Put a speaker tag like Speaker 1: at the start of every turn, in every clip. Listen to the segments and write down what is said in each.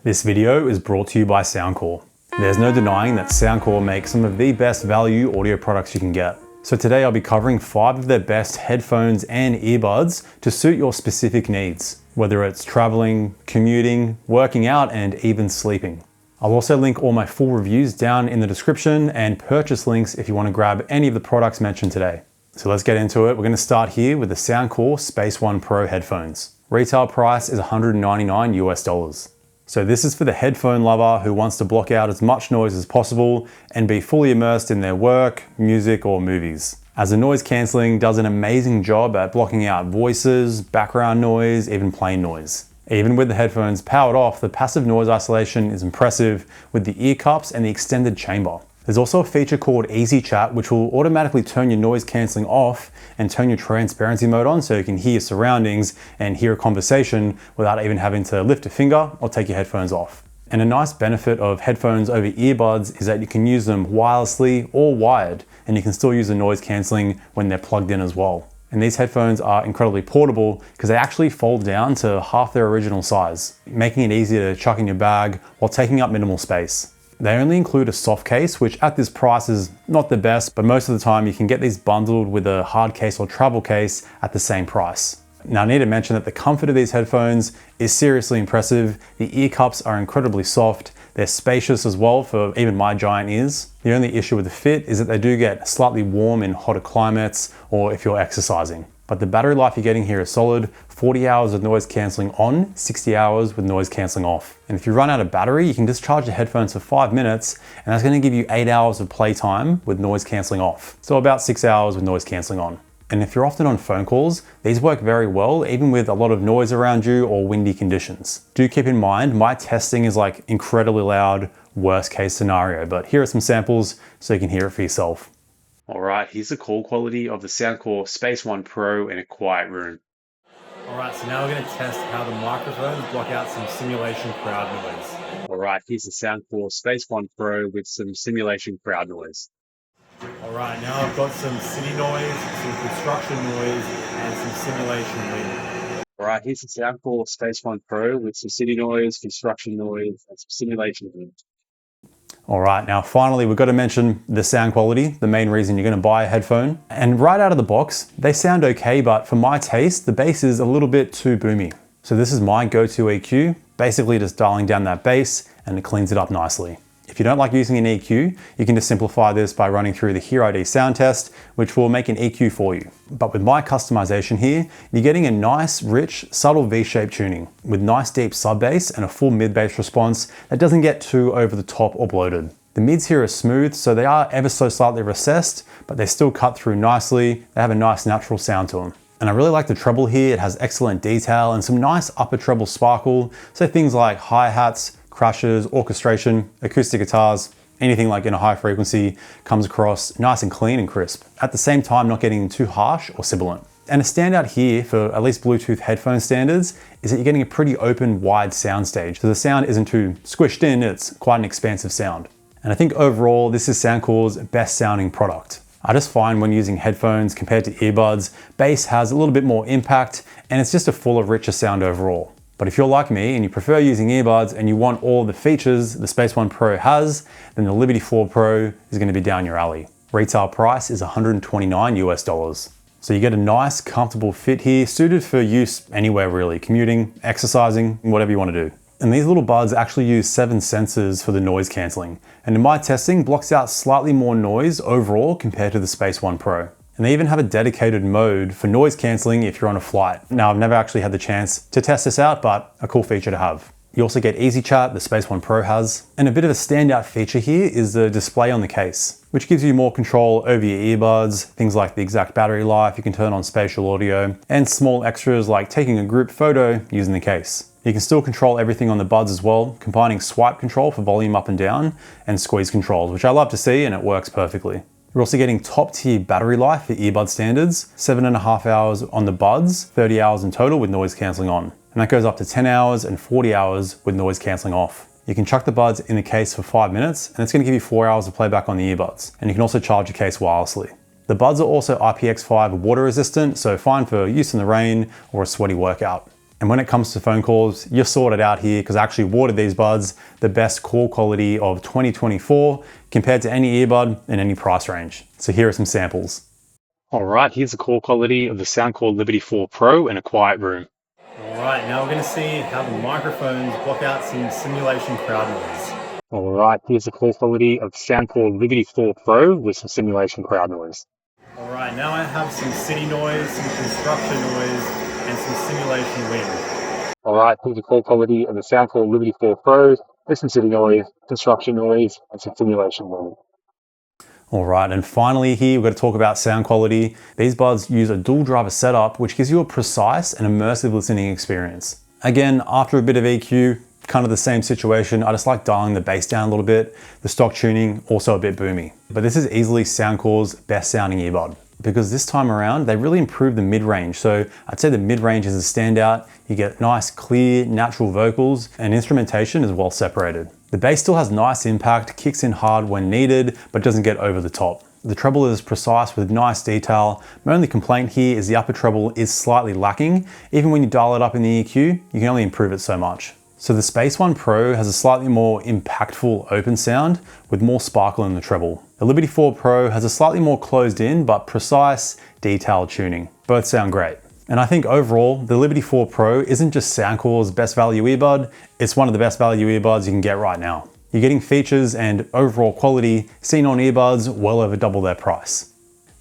Speaker 1: This video is brought to you by Soundcore. There's no denying that Soundcore makes some of the best value audio products you can get. So today I'll be covering 5 of their best headphones and earbuds to suit your specific needs, whether it's traveling, commuting, working out, and even sleeping. I'll also link all my full reviews down in the description and purchase links if you want to grab any of the products mentioned today. So let's get into it. We're going to start here with the Soundcore Space One Pro headphones. Retail price is $199 US. So this is for the headphone lover who wants to block out as much noise as possible and be fully immersed in their work, music, or movies. As the noise cancelling does an amazing job at blocking out voices, background noise, even plain noise. Even with the headphones powered off, the passive noise isolation is impressive with the ear cups and the extended chamber. There's also a feature called Easy Chat, which will automatically turn your noise cancelling off and turn your transparency mode on so you can hear your surroundings and hear a conversation without even having to lift a finger or take your headphones off. And a nice benefit of headphones over earbuds is that you can use them wirelessly or wired, and you can still use the noise cancelling when they're plugged in as well. And these headphones are incredibly portable because they actually fold down to half their original size, making it easier to chuck in your bag while taking up minimal space. They only include a soft case, which at this price is not the best, but most of the time you can get these bundled with a hard case or travel case at the same price. Now I need to mention that the comfort of these headphones is seriously impressive. The ear cups are incredibly soft. They're spacious as well for even my giant ears. The only issue with the fit is that they do get slightly warm in hotter climates or if you're exercising. But the battery life you're getting here is solid, 40 hours of noise cancelling on, 60 hours with noise cancelling off. And if you run out of battery, you can discharge the headphones for 5 minutes, and that's going to give you 8 hours of playtime with noise cancelling off. So about 6 hours with noise cancelling on. And if you're often on phone calls, these work very well, even with a lot of noise around you or windy conditions. Do keep in mind, my testing is like incredibly loud, worst case scenario, but here are some samples so you can hear it for yourself. All right, here's the call quality of the Soundcore Space One Pro in a quiet room. All right, so now we're going to test how the microphones block out some simulation crowd noise. All right, here's the Soundcore Space One Pro with some simulation crowd noise. All right, now I've got some city noise, some construction noise, and some simulation wind. All right, here's the Soundcore Space One Pro with some city noise, construction noise, and some simulation wind. All right, now finally, we've got to mention the sound quality, the main reason you're going to buy a headphone. And right out of the box, they sound okay, but for my taste, the bass is a little bit too boomy. So this is my go-to EQ, basically just dialing down that bass and it cleans it up nicely. If you don't like using an EQ, you can just simplify this by running through the Hear ID sound test, which will make an EQ for you. But with my customization here, you're getting a nice, rich, subtle V-shaped tuning with nice deep sub bass and a full mid-bass response that doesn't get too over the top or bloated. The mids here are smooth, so they are ever so slightly recessed, but they still cut through nicely. They have a nice natural sound to them. And I really like the treble here. It has excellent detail and some nice upper treble sparkle. So things like hi-hats, crashes, orchestration, acoustic guitars, anything like in a high frequency comes across nice and clean and crisp. At the same time, not getting too harsh or sibilant. And a standout here for at least Bluetooth headphone standards is that you're getting a pretty open, wide soundstage. So the sound isn't too squished in, it's quite an expansive sound. And I think overall, this is Soundcore's best sounding product. I just find when using headphones compared to earbuds, bass has a little bit more impact and it's just a fuller, richer sound overall. But if you're like me and you prefer using earbuds and you want all the features the Space One Pro has, then the Liberty 4 Pro is going to be down your alley. Retail price is $129 US. So you get a nice, comfortable fit here, suited for use anywhere really, commuting, exercising, whatever you want to do. And these little buds actually use 7 sensors for the noise cancelling. And in my testing, blocks out slightly more noise overall compared to the Space One Pro. And they even have a dedicated mode for noise cancelling if you're on a flight. Now, I've never actually had the chance to test this out, but a cool feature to have. You also get Easy Chat, the Space One Pro has. And a bit of a standout feature here is the display on the case, which gives you more control over your earbuds, things like the exact battery life, you can turn on spatial audio, and small extras like taking a group photo using the case. You can still control everything on the buds as well, combining swipe control for volume up and down, and squeeze controls, which I love to see and it works perfectly. You're also getting top tier battery life for earbud standards, 7.5 hours on the buds, 30 hours in total with noise cancelling on. And that goes up to 10 hours and 40 hours with noise cancelling off. You can chuck the buds in the case for 5 minutes and it's going to give you 4 hours of playback on the earbuds. And you can also charge your case wirelessly. The buds are also IPX5 water resistant, so fine for use in the rain or a sweaty workout. And when it comes to phone calls, you're sorted out here because I actually awarded these buds the best call quality of 2024 compared to any earbud in any price range. So here are some samples. All right, here's the call quality of the Soundcore Liberty 4 Pro in a quiet room. All right, now we're going to see how the microphones block out some simulation crowd noise. All right, here's the call quality of Soundcore Liberty 4 Pro with some simulation crowd noise. All right, now I have some city noise, some construction noise, and some simulation wind. All right, here's the call quality of the Soundcore Liberty 4 Pro with some city noise, construction noise, and some simulation wind. All right, and finally here, we've got to talk about sound quality. These buds use a dual driver setup, which gives you a precise and immersive listening experience. Again, after a bit of EQ, kind of the same situation. I just like dialing the bass down a little bit. The stock tuning, also a bit boomy. But this is easily Soundcore's best sounding earbud because this time around, they really improved the mid-range. So I'd say the mid-range is a standout. You get nice, clear, natural vocals and instrumentation is well separated. The bass still has nice impact, kicks in hard when needed, but doesn't get over the top. The treble is precise with nice detail. My only complaint here is the upper treble is slightly lacking. Even when you dial it up in the EQ, you can only improve it so much. So the Space One Pro has a slightly more impactful open sound with more sparkle in the treble. The Liberty 4 Pro has a slightly more closed in but precise, detailed tuning. Both sound great. And I think overall, the Liberty 4 Pro isn't just Soundcore's best value earbud, it's one of the best value earbuds you can get right now. You're getting features and overall quality seen on earbuds well over double their price.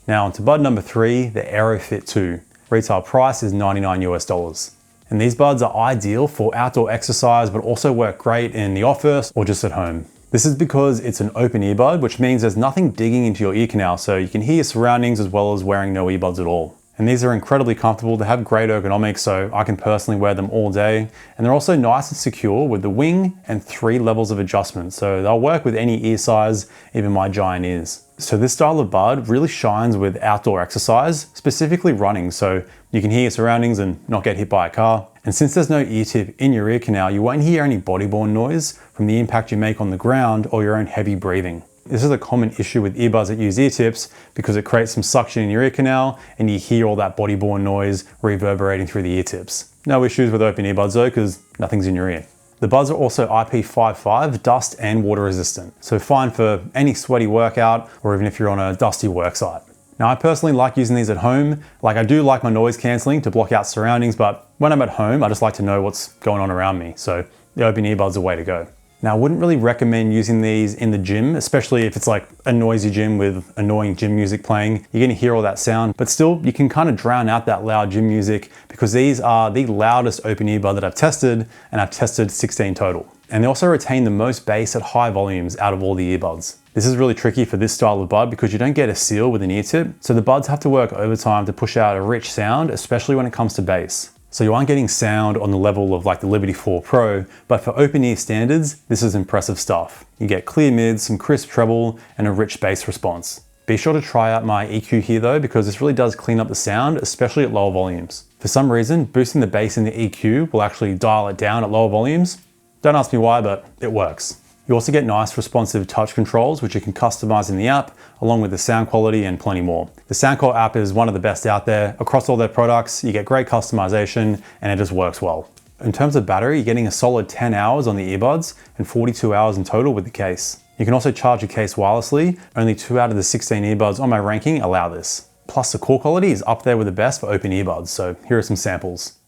Speaker 1: Now onto bud number 3, the Aerofit 2. Retail price is $99 US. And these buds are ideal for outdoor exercise, but also work great in the office or just at home. This is because it's an open earbud, which means there's nothing digging into your ear canal, so you can hear your surroundings as well as wearing no earbuds at all. And these are incredibly comfortable. They have great ergonomics, so I can personally wear them all day. And they're also nice and secure with the wing and 3 levels of adjustment. So they'll work with any ear size, even my giant ears. So this style of bud really shines with outdoor exercise, specifically running. So you can hear your surroundings and not get hit by a car. And since there's no ear tip in your ear canal, you won't hear any body-borne noise from the impact you make on the ground or your own heavy breathing. This is a common issue with earbuds that use ear tips because it creates some suction in your ear canal and you hear all that body-borne noise reverberating through the ear tips. No issues with open earbuds though, because nothing's in your ear. The buds are also IP55 dust and water resistant, so fine for any sweaty workout or even if you're on a dusty work site. Now I personally like using these at home. Like I do like my noise cancelling to block out surroundings, but when I'm at home, I just like to know what's going on around me. So the open earbuds are the way to go. Now I wouldn't really recommend using these in the gym, especially if it's like a noisy gym with annoying gym music playing. You're gonna hear all that sound, but still you can kind of drown out that loud gym music because these are the loudest open earbud that I've tested, and I've tested 16 total. And they also retain the most bass at high volumes out of all the earbuds. This is really tricky for this style of bud because you don't get a seal with an ear tip, so the buds have to work overtime to push out a rich sound, especially when it comes to bass. So you aren't getting sound on the level of like the Liberty 4 Pro, but for open ear standards, this is impressive stuff. You get clear mids, some crisp treble, and a rich bass response. Be sure to try out my EQ here though, because this really does clean up the sound, especially at lower volumes. For some reason, boosting the bass in the EQ will actually dial it down at lower volumes. Don't ask me why, but it works. You also get nice responsive touch controls, which you can customize in the app, along with the sound quality and plenty more. The Soundcore app is one of the best out there. Across all their products, you get great customization and it just works well. In terms of battery, you're getting a solid 10 hours on the earbuds and 42 hours in total with the case. You can also charge your case wirelessly. Only 2 out of the 16 earbuds on my ranking allow this. Plus the call quality is up there with the best for open earbuds, so here are some samples.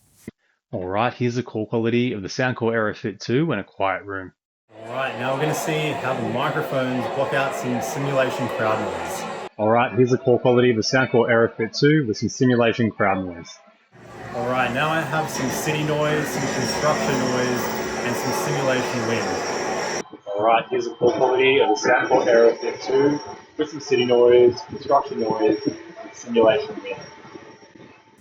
Speaker 1: All right, here's the call quality of the Soundcore Aerofit 2 in a quiet room. All right, now we're going to see how the microphones block out some simulation crowd noise. All right, here's the call quality of the Soundcore Aerofit 2 with some simulation crowd noise. All right, now I have some city noise, some construction noise, and some simulation wind. All right, here's the call quality of the Soundcore Aerofit 2 with some city noise, construction noise, and simulation wind.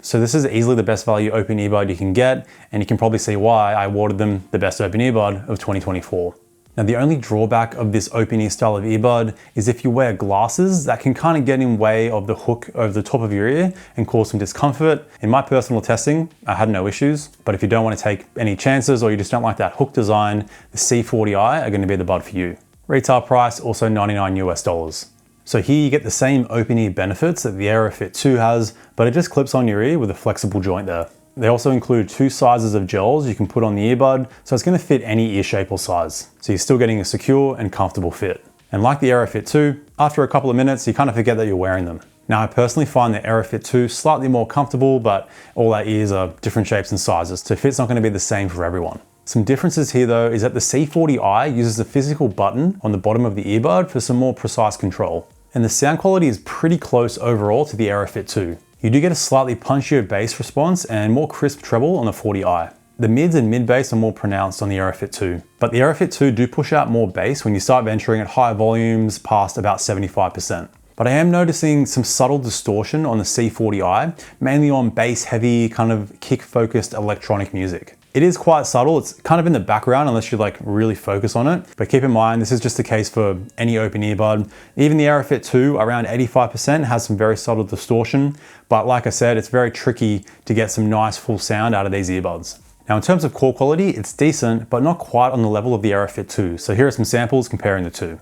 Speaker 1: So this is easily the best value open earbud you can get, and you can probably see why I awarded them the best open earbud of 2024. Now the only drawback of this open ear style of earbud is if you wear glasses, that can kind of get in way of the hook over the top of your ear and cause some discomfort. In my personal testing, I had no issues, but if you don't want to take any chances or you just don't like that hook design, the C40i are going to be the bud for you. Retail price also $99 US. So here you get the same open ear benefits that the Aerofit 2 has, but it just clips on your ear with a flexible joint there. They also include 2 sizes of gels you can put on the earbud, so it's going to fit any ear shape or size. So you're still getting a secure and comfortable fit. And like the Aerofit 2, after a couple of minutes, you kind of forget that you're wearing them. Now, I personally find the Aerofit 2 slightly more comfortable, but all our ears are different shapes and sizes, so fit's not going to be the same for everyone. Some differences here though is that the C40i uses a physical button on the bottom of the earbud for some more precise control. And the sound quality is pretty close overall to the Aerofit 2. You do get a slightly punchier bass response and more crisp treble on the 40i. The mids and mid bass are more pronounced on the Aerofit 2, but the Aerofit 2 do push out more bass when you start venturing at higher volumes past about 75%. But I am noticing some subtle distortion on the C40i, mainly on bass heavy, kind of kick focused electronic music. It is quite subtle, it's kind of in the background unless you like really focus on it. But keep in mind, this is just the case for any open earbud. Even the Aerofit 2, around 85%, has some very subtle distortion. But like I said, it's very tricky to get some nice full sound out of these earbuds. Now in terms of call quality, it's decent, but not quite on the level of the Aerofit 2. So here are some samples comparing the two.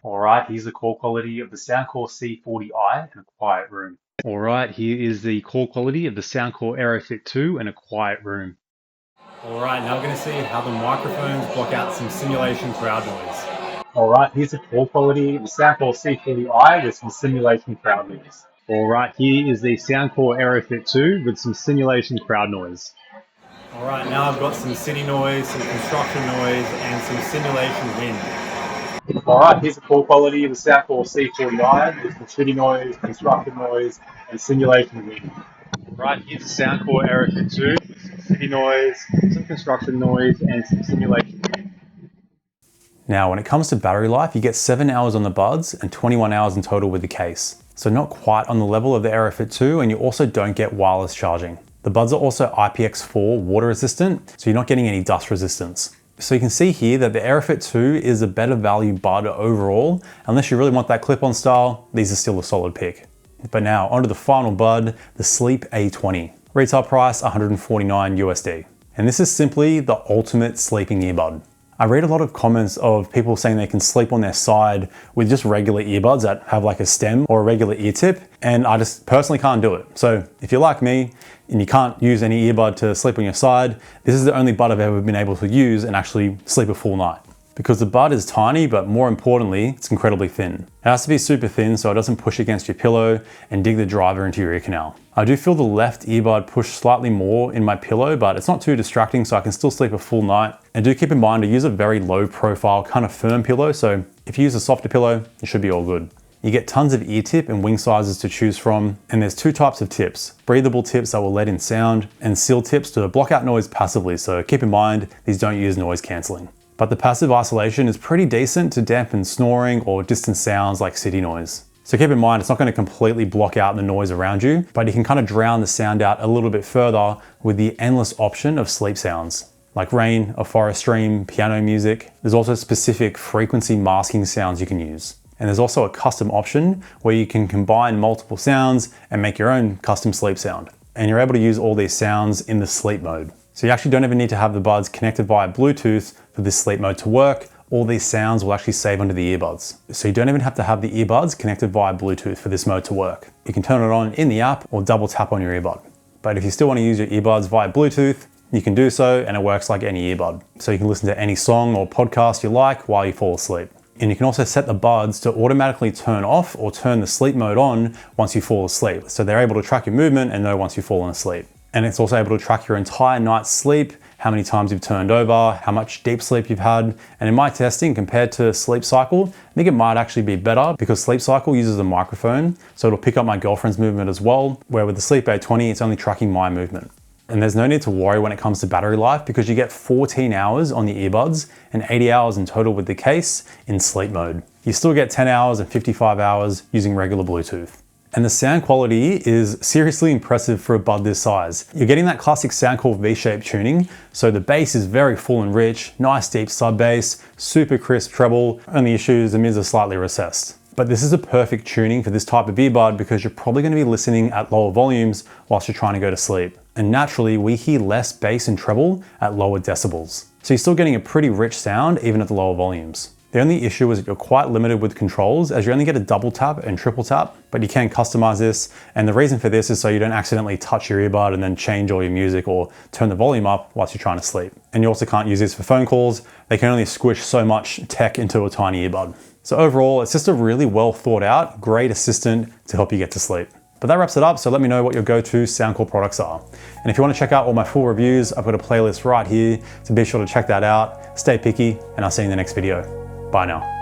Speaker 1: Alright, here's the call quality of the Soundcore C40i in a quiet room. Alright, here is the call quality of the Soundcore Aerofit 2 in a quiet room. Alright, now we're going to see how the microphones block out some simulation crowd noise. Alright, here's the call quality of the Soundcore C40i with some simulation crowd noise. Alright, here is the Soundcore Aerofit 2 with some simulation crowd noise. Alright, now I've got some city noise, some construction noise, and some simulation wind. Alright, here's the call quality of the Soundcore C40i with some city noise, construction noise, and simulation wind. Right, here's the Soundcore Aerofit 2 with some city noise, some construction noise, and some simulation wind. Now, when it comes to battery life, you get 7 hours on the buds and 21 hours in total with the case. So not quite on the level of the Aerofit 2, and you also don't get wireless charging. The buds are also IPX4 water resistant, so you're not getting any dust resistance. So you can see here that the Aerofit 2 is a better value bud overall. Unless you really want that clip-on style, these are still a solid pick. But now onto the final bud, the Sleep A20. Retail price $149 USD. And this is simply the ultimate sleeping earbud. I read a lot of comments of people saying they can sleep on their side with just regular earbuds that have like a stem or a regular ear tip, and I just personally can't do it. So if you're like me and you can't use any earbud to sleep on your side, this is the only bud I've ever been able to use and actually sleep a full night. Because the bud is tiny, but more importantly, it's incredibly thin. It has to be super thin so it doesn't push against your pillow and dig the driver into your ear canal. I do feel the left earbud push slightly more in my pillow, but it's not too distracting so I can still sleep a full night. And do keep in mind to use a very low profile, kind of firm pillow, so if you use a softer pillow, it should be all good. You get tons of ear tip and wing sizes to choose from, and there's 2 types of tips. Breathable tips that will let in sound, and seal tips to block out noise passively, so keep in mind these don't use noise cancelling. But the passive isolation is pretty decent to dampen snoring or distant sounds like city noise. So keep in mind, it's not going to completely block out the noise around you, but you can kind of drown the sound out a little bit further with the endless option of sleep sounds, like rain, a forest stream, piano music. There's also specific frequency masking sounds you can use. And there's also a custom option where you can combine multiple sounds and make your own custom sleep sound. And you're able to use all these sounds in the sleep mode. So you actually don't even need to have the buds connected via Bluetooth for this sleep mode to work. All these sounds will actually save onto the earbuds. So you don't even have to have the earbuds connected via Bluetooth for this mode to work. You can turn it on in the app or double tap on your earbud. But if you still want to use your earbuds via Bluetooth, you can do so and it works like any earbud. So you can listen to any song or podcast you like while you fall asleep. And you can also set the buds to automatically turn off or turn the sleep mode on once you fall asleep. So they're able to track your movement and know once you've fallen asleep. And it's also able to track your entire night's sleep, how many times you've turned over, how much deep sleep you've had. And in my testing compared to Sleep Cycle, I think it might actually be better because Sleep Cycle uses a microphone, so it'll pick up my girlfriend's movement as well, where with the Sleep A20, it's only tracking my movement. And there's no need to worry when it comes to battery life because you get 14 hours on the earbuds and 80 hours in total with the case in sleep mode. You still get 10 hours and 55 hours using regular Bluetooth. And the sound quality is seriously impressive for a bud this size. You're getting that classic Soundcore V-shape tuning, so the bass is very full and rich, nice deep sub bass, super crisp treble, only issue is the mids are slightly recessed. But this is a perfect tuning for this type of earbud because you're probably going to be listening at lower volumes whilst you're trying to go to sleep. And naturally, we hear less bass and treble at lower decibels. So you're still getting a pretty rich sound even at the lower volumes. The only issue is that you're quite limited with controls as you only get a double tap and triple tap, but you can customize this. And the reason for this is so you don't accidentally touch your earbud and then change all your music or turn the volume up whilst you're trying to sleep. And you also can't use this for phone calls. They can only squish so much tech into a tiny earbud. So overall, it's just a really well thought out, great assistant to help you get to sleep. But that wraps it up, so let me know what your go-to soundcore products are. And if you want to check out all my full reviews, I've got a playlist right here, so be sure to check that out. Stay picky, and I'll see you in the next video. Bye now.